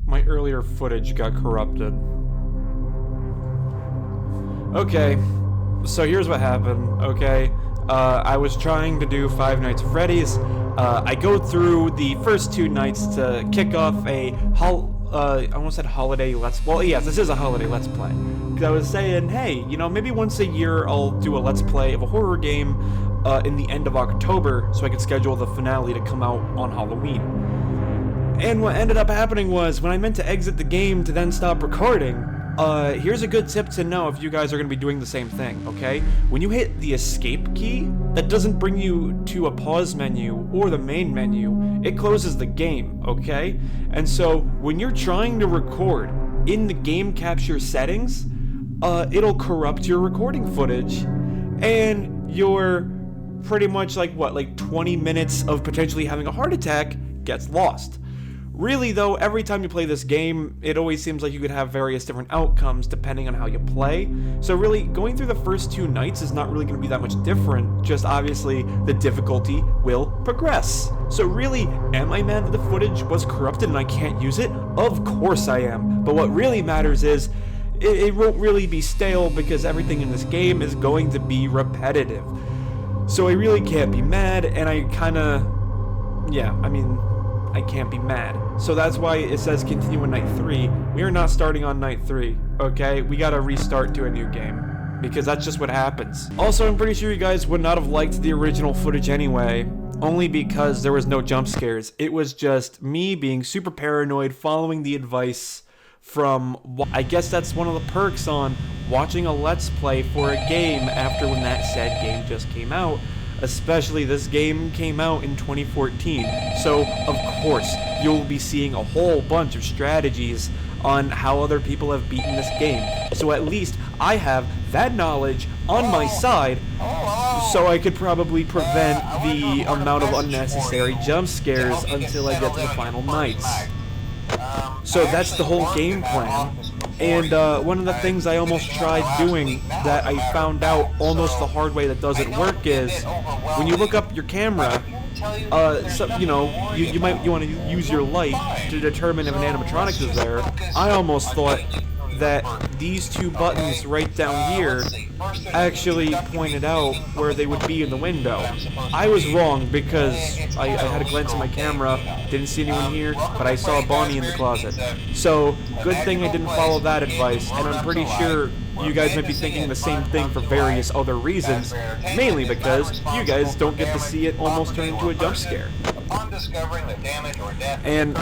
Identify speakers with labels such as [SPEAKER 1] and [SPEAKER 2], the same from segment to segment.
[SPEAKER 1] my earlier footage got corrupted. Okay, so here's what happened, okay? I was trying to do Five Nights at Freddy's. I go through the first 2 nights to kick off a I almost said holiday let's... Well, yes, this is a holiday let's play. Because I was saying, hey, you know, maybe once a year I'll do a let's play of a horror game in the end of October so I could schedule the finale to come out on Halloween. And what ended up happening was, when I meant to exit the game to then stop recording, here's a good tip to know if you guys are going to be doing the same thing, okay? When you hit the escape key, that doesn't bring you to a pause menu or the main menu, it closes the game, okay? And so, when you're trying to record in the game capture settings, it'll corrupt your recording footage, and you're pretty much like 20 minutes of potentially having a heart attack gets lost. Really though, every time you play this game, it always seems like you could have various different outcomes depending on how you play. So really, going through the first 2 nights is not really going to be that much different, just obviously the difficulty will progress. So really, am I mad that the footage was corrupted and I can't use it? Of course I am. But what really matters is, it won't really be stale because everything in this game is going to be repetitive. So I really can't be mad, and I can't be mad. So that's why it says continue on night 3. We are not starting on night 3, okay? We gotta restart to a new game, because that's just what happens. Also, I'm pretty sure you guys would not have liked the original footage anyway, only because there was no jump scares. It was just me being super paranoid, following the advice from, I guess that's one of the perks on watching a let's play for a game after when that said game just came out. Especially this game came out in 2014, so of course you'll be seeing a whole bunch of strategies on how other people have beaten this game. So at least I have that knowledge on my side, so I could probably prevent the amount of unnecessary jump scares until I get to the final nights. So that's the whole game plan. And one of the things I almost tried doing that I found out almost the hard way that doesn't work is, when you look up your camera, you want to use your light to determine if an animatronic is there. I almost thought that these 2 buttons right down here actually pointed out where they would be in the window. I was wrong because I had a glance at my camera, didn't see anyone here, but I saw Bonnie in the closet. So, good thing I didn't follow that advice, and I'm pretty sure you guys might be thinking the same thing for various other reasons, mainly because you guys don't get to see it almost turn into a jump scare. And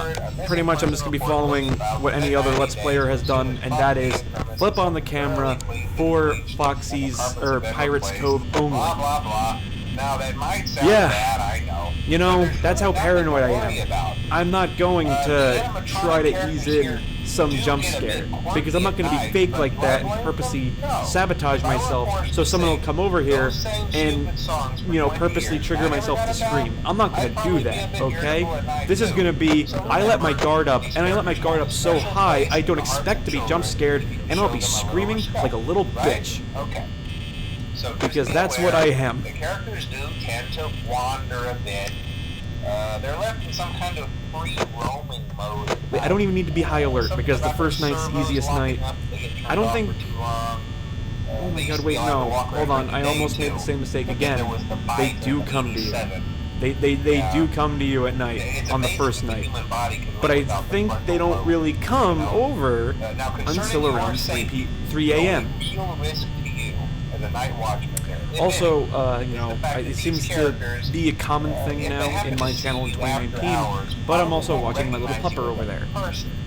[SPEAKER 1] pretty much I'm just going to be following what any other Let's Player has done, and that is flip on the camera for Foxy's, or Pirate's Cove only. Yeah, you know, that's how paranoid I am. I'm not going to try to ease in some jump scare, because I'm not going to be fake like that and purposely sabotage myself so someone will come over here and, purposely trigger myself to scream. I'm not going to do that, okay? This is going to be, I let my guard up, and I let my guard up so high I don't expect to be jump scared, and I'll be screaming like a little bitch. Because that's what I am.
[SPEAKER 2] The characters do tend to wander a bit. They're left in some kind of free roaming mode.
[SPEAKER 1] I don't even need to be high alert, because the first night's the easiest night. I don't think... Oh my god, wait, no. Hold on, I almost made the same mistake again. They do come to you. They do come to you at night, on the first night. But I think they don't really come over until around 3 a.m. Also, it seems to be a common thing now in my channel in 2019, but I'm also watching my little pupper over there.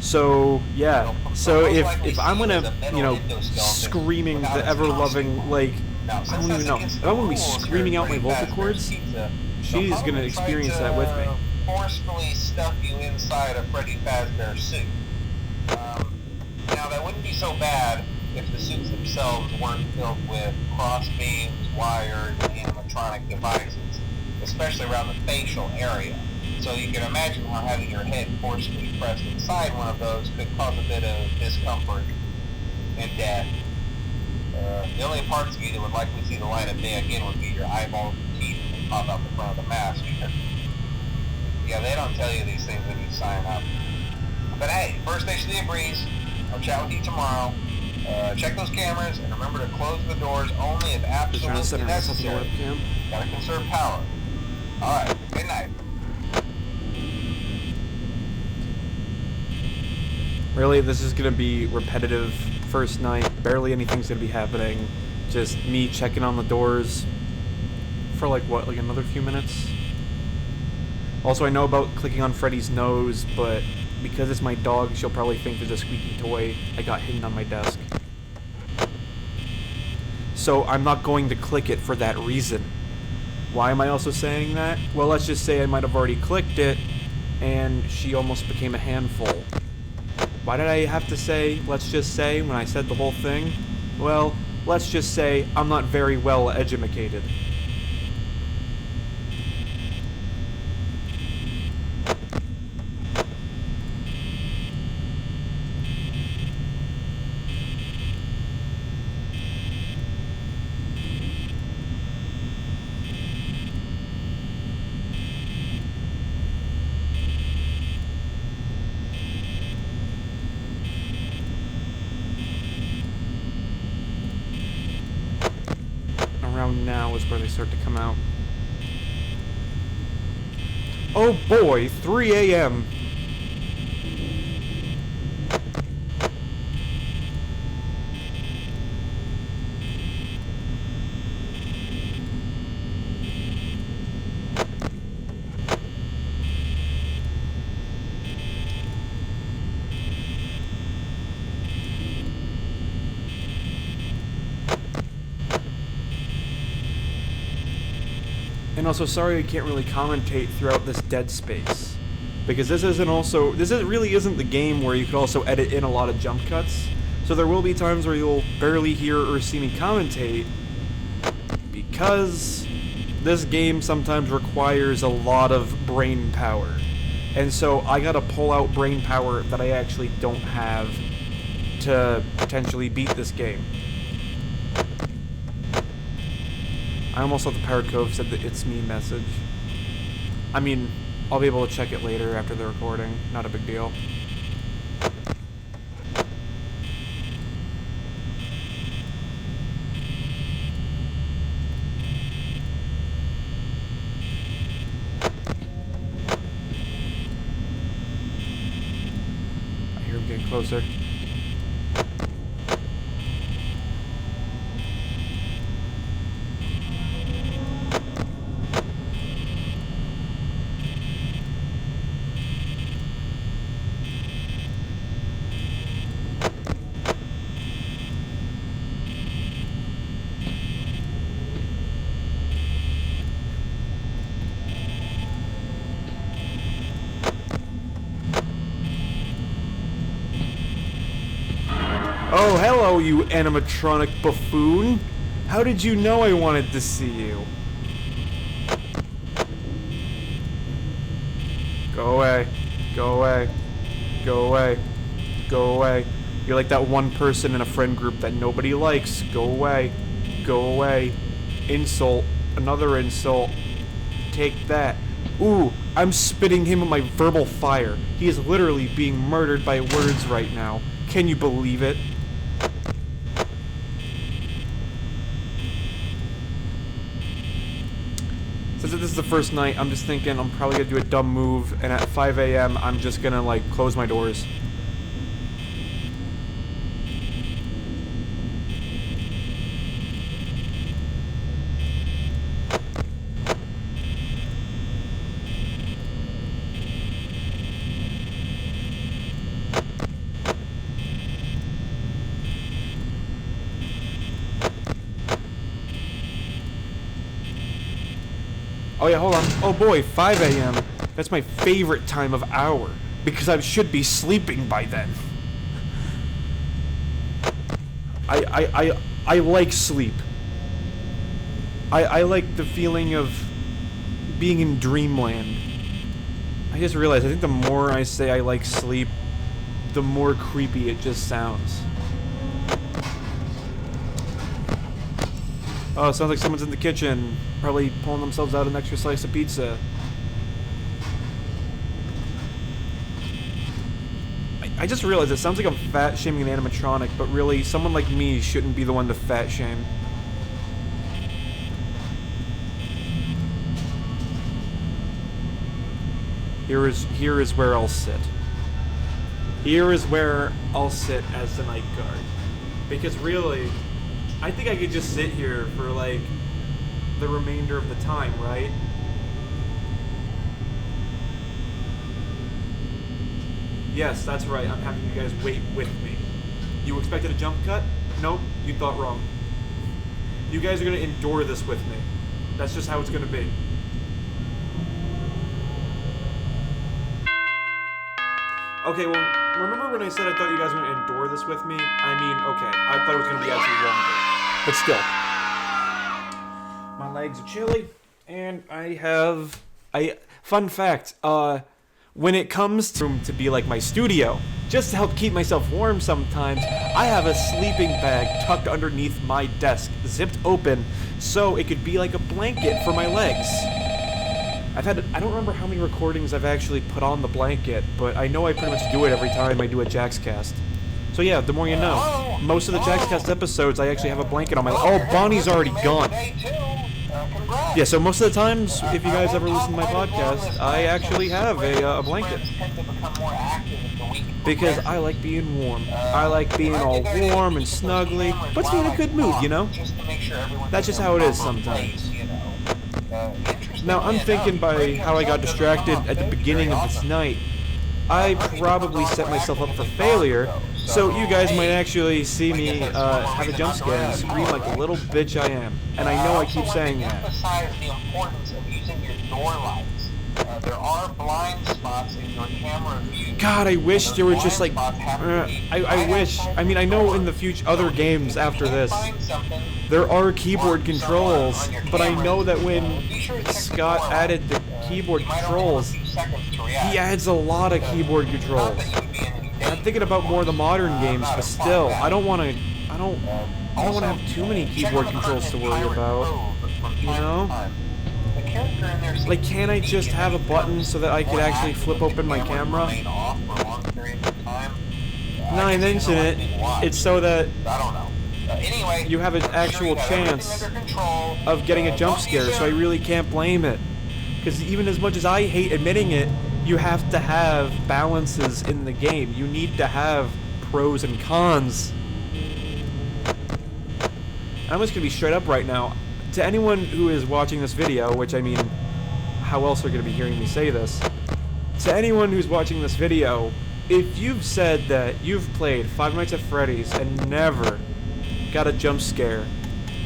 [SPEAKER 1] So, yeah. So if I'm gonna, screaming the ever-loving, I don't even know. If I'm gonna be screaming out my vocal cords, she's gonna experience that with me.
[SPEAKER 2] Forcefully stuff you inside a Freddy Fazbear suit. Now, that wouldn't be so bad if the suits themselves weren't filled with cross beams, wires, and animatronic devices, especially around the facial area. So you can imagine how having your head forcibly pressed inside one of those could cause a bit of discomfort and death. The only parts of you that would likely see the light of day again would be your eyeballs and teeth that pop out the front of the mask. Yeah, they don't tell you these things when you sign up. But hey, first station of the breeze. I'll chat with you tomorrow. Check those cameras and remember to close the doors only if absolutely necessary. Gotta conserve power. Alright, good night.
[SPEAKER 1] Really, this is gonna be repetitive. First night, barely anything's gonna be happening. Just me checking on the doors for like what, like another few minutes? Also, I know about clicking on Freddie's nose, but because it's my dog, she'll probably think there's a squeaky toy I got hidden on my desk. So I'm not going to click it for that reason. Why am I also saying that? Well, let's just say I might have already clicked it, and she almost became a handful. Why did I have to say, let's just say, when I said the whole thing? Well, let's just say I'm not very well educated. Around now is where they start to come out. Oh boy, 3 a.m. And also, sorry I can't really commentate throughout this dead space. Because this really isn't the game where you could also edit in a lot of jump cuts. So there will be times where you'll barely hear or see me commentate, because this game sometimes requires a lot of brain power. And so I gotta pull out brain power that I actually don't have to potentially beat this game. I almost thought the Powered Cove said the "It's me" message. I mean, I'll be able to check it later after the recording. Not a big deal. I hear him getting closer. Oh, hello, you animatronic buffoon! How did you know I wanted to see you? Go away. Go away. Go away. Go away. You're like that one person in a friend group that nobody likes. Go away. Go away. Insult. Another insult. Take that. Ooh, I'm spitting him with my verbal fire. He is literally being murdered by words right now. Can you believe it? Since this is the first night, I'm just thinking I'm probably gonna do a dumb move, and at 5 a.m. I'm just gonna, like, close my doors. Oh yeah, hold on. Oh boy, 5 a.m. That's my favorite time of hour, because I should be sleeping by then. I like sleep. I like the feeling of being in dreamland. I just realized, I think the more I say I like sleep, the more creepy it just sounds. Oh, it sounds like someone's in the kitchen, probably pulling themselves out an extra slice of pizza. I just realized it sounds like I'm fat shaming an animatronic, but really, someone like me shouldn't be the one to fat shame. Here is where I'll sit. Here is where I'll sit as the night guard. Because really, I think I could just sit here for like the remainder of the time, right? Yes, that's right. I'm having you guys wait with me. You expected a jump cut? Nope, you thought wrong. You guys are gonna endure this with me. That's just how it's gonna be. Okay, well, remember when I said I thought you guys were gonna endure this with me? I mean, okay, I thought it was gonna be actually longer. But still. My legs are chilly, and fun fact, when it comes to be like my studio, just to help keep myself warm sometimes, I have a sleeping bag tucked underneath my desk, zipped open, so it could be like a blanket for my legs. I don't remember how many recordings I've actually put on the blanket, but I know I pretty much do it every time I do a JaxCast. So yeah, the more you know. Most of the JaxCast episodes, I actually have a blanket on my... Oh, Bonnie's already gone. Yeah, so most of the times, if you guys ever listen to my podcast, I actually have a blanket. Because I like being warm. I like being all warm and snuggly. Puts me in a good mood, you know? That's just how it is sometimes. Now, I'm thinking by how I got distracted at the beginning of this night, I probably set myself up for failure, so you guys might actually see me have a jump scare and scream like the little bitch I am. And I know I keep saying that.
[SPEAKER 2] The importance of using your door lights. There are blind spots in your camera view.
[SPEAKER 1] God, I wish there were just like... I wish... I mean, I know in the future, other games after this, there are keyboard controls, but I know that when Scott added the keyboard controls, he adds a lot of keyboard controls. I'm thinking about more of the modern games, but still, I don't want to have too many keyboard controls to worry about, you know? Like, can't I just have a button so that I could actually flip open my camera? Now I mention it, it's so that you have an actual chance of getting a jump scare, so I really can't blame it. Because even as much as I hate admitting it, you have to have balances in the game. You need to have pros and cons. I'm just gonna be straight up right now. To anyone who is watching this video, which I mean, how else are you gonna be hearing me say this? To anyone who's watching this video, if you've said that you've played Five Nights at Freddy's and never got a jump scare,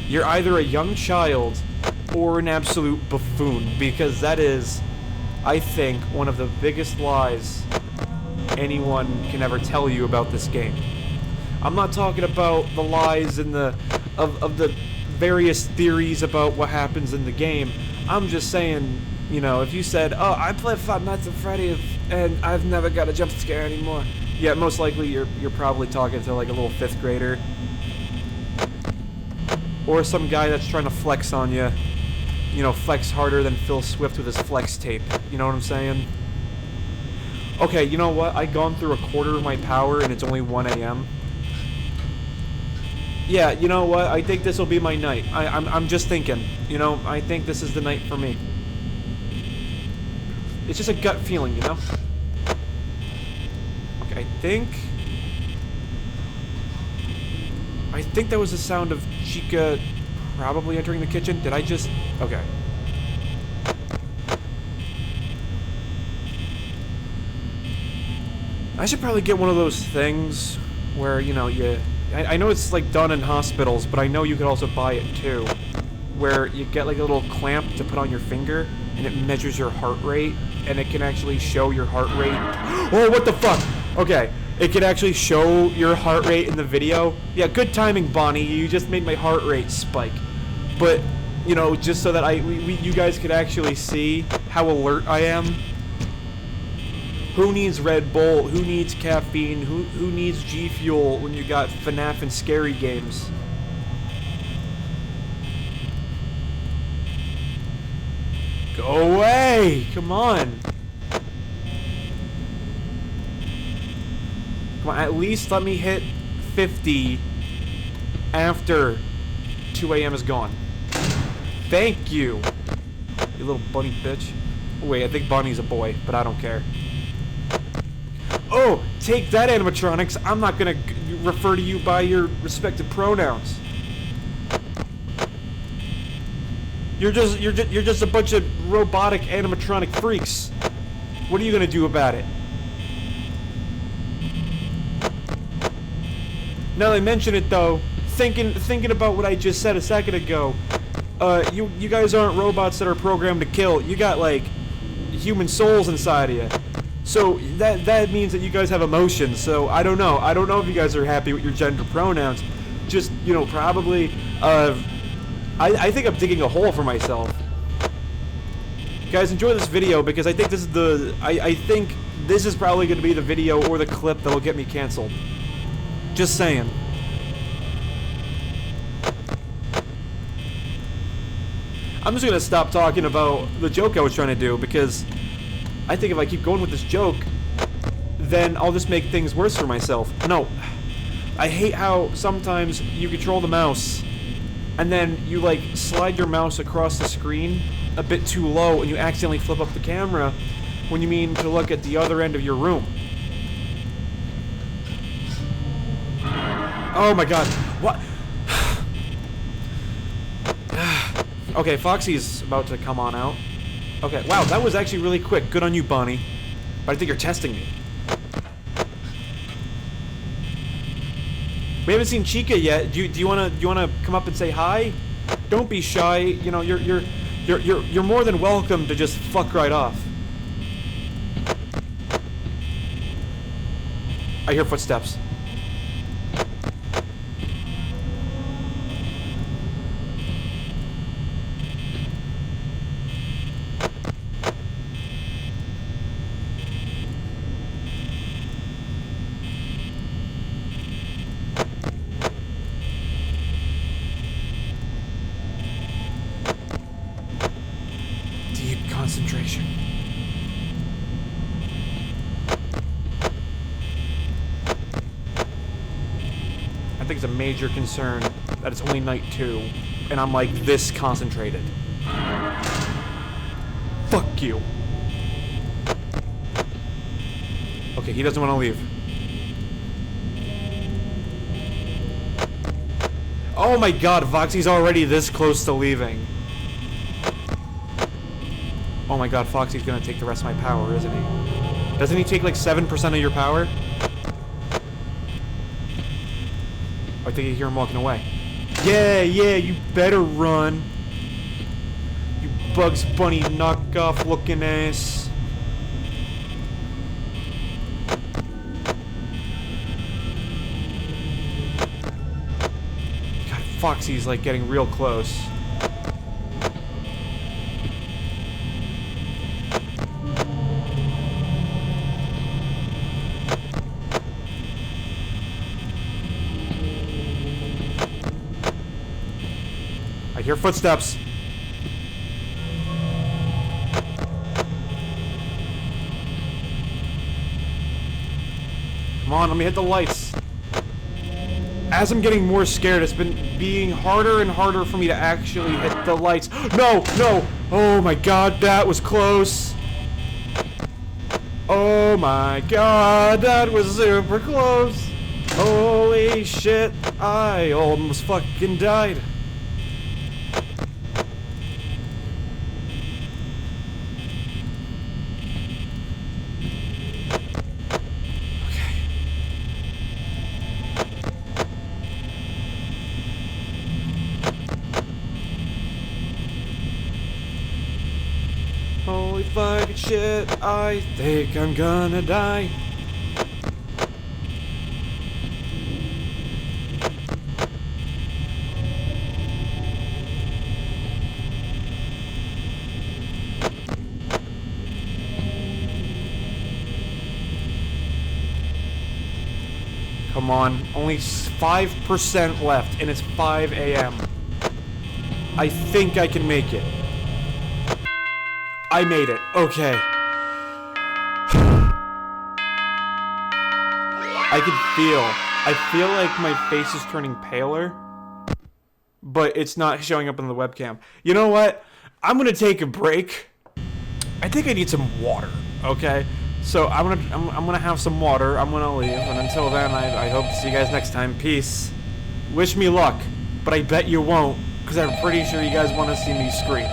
[SPEAKER 1] you're either a young child or an absolute buffoon, because that is, I think, one of the biggest lies anyone can ever tell you about this game. I'm not talking about the lies in the various theories about what happens in the game. I'm just saying, you know, if you said, oh, I played Five Nights at Freddy's and I've never got a jump scare anymore, yeah, most likely you're probably talking to like a little 5th grader. Or some guy that's trying to flex on you. You know, flex harder than Phil Swift with his flex tape. You know what I'm saying? Okay, you know what? I've gone through a quarter of my power and it's only 1 a.m. Yeah, you know what? I think this will be my night. I'm just thinking. You know, I think this is the night for me. It's just a gut feeling, you know? Okay, I think that was the sound of Chica probably entering the kitchen. Did I just... Okay. I should probably get one of those things where, you know, I know it's like done in hospitals, but I know you could also buy it too. Where you get like a little clamp to put on your finger, and it measures your heart rate, and it can actually show your heart rate. Oh, what the fuck? Okay. It can actually show your heart rate in the video. Yeah, good timing, Bonnie. You just made my heart rate spike. But, you know, just so that you guys could actually see how alert I am. Who needs Red Bull? Who needs caffeine? Who needs G Fuel when you got FNAF and scary games? Go away! Come on! Come on, at least let me hit 50 after 2 a.m. is gone. Thank you. You little bunny bitch. Wait, I think Bunny's a boy, but I don't care. Oh, take that, animatronics. I'm not gonna refer to you by your respective pronouns. You're just a bunch of robotic animatronic freaks. What are you gonna do about it? Now that I mention it though, thinking about what I just said a second ago, you guys aren't robots that are programmed to kill. You got like human souls inside of you. So that means that you guys have emotions. So I don't know. I don't know if you guys are happy with your gender pronouns. Just, you know, probably I think I'm digging a hole for myself. Guys, enjoy this video because I think this is I think this is probably going to be the video or the clip that will get me canceled. Just saying. I'm just gonna stop talking about the joke I was trying to do because I think if I keep going with this joke, then I'll just make things worse for myself. No. I hate how sometimes you control the mouse and then you like slide your mouse across the screen a bit too low and you accidentally flip up the camera when you mean to look at the other end of your room. Oh my god. What? Okay, Foxy's about to come on out. Okay, wow, that was actually really quick. Good on you, Bunny. But I think you're testing me. We haven't seen Chica yet. Do you wanna come up and say hi? Don't be shy. You know, you're more than welcome to just fuck right off. I hear footsteps. Concentration. I think it's a major concern that it's only night 2 and I'm like this concentrated. Fuck you. Okay, he doesn't want to leave. Oh my god, Foxy's already this close to leaving. Oh my god, Foxy's gonna take the rest of my power, isn't he? Doesn't he take like 7% of your power? I think you hear him walking away. Yeah, you better run. You Bugs Bunny knockoff looking ass. God, Foxy's like getting real close. I hear footsteps. Come on, let me hit the lights. As I'm getting more scared, it's been being harder and harder for me to actually hit the lights. No! Oh my god, that was close. Oh my god, that was super close. Holy shit, I almost fucking died. Holy fucking shit, I think I'm gonna die. Come on, only 5% left, and it's 5 a.m. I think I can make it. I made it. Okay. I I feel like my face is turning paler, but it's not showing up on the webcam. You know what? I'm gonna take a break. I think I need some water, okay? So I'm gonna have some water, I'm gonna leave, and until then, I hope to see you guys next time. Peace. Wish me luck, but I bet you won't, because I'm pretty sure you guys want to see me scream.